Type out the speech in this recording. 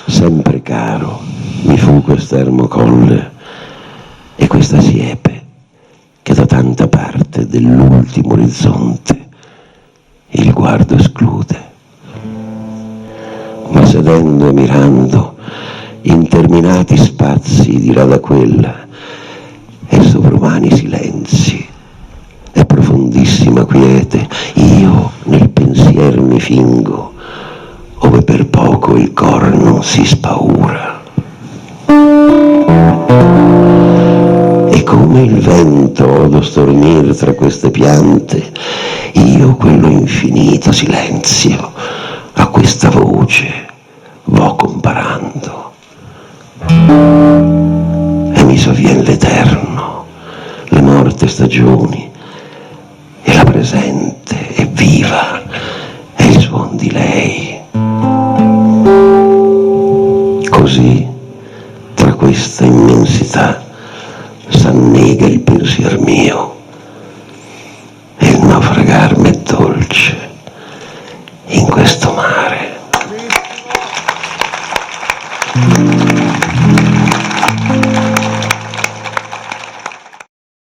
Sempre caro mi fu quest'ermo colle e questa siepe che da tanta parte dell'ultimo orizzonte il guardo esclude. Ma sedendo e mirando interminati spazi di là da quella e sovrumani silenzi e profondissima quiete, io nel pensier mi fingo ove per poco il cor non si spaura. E come il vento odo stormir tra queste piante, io quello infinito silenzio a questa voce vo comparando. E mi sovvien l'eterno, le morte stagioni, e la presente e viva è il suon di lei. Così, tra questa immensità, s'annega il pensier mio e il naufragar m'è dolce in questo mare.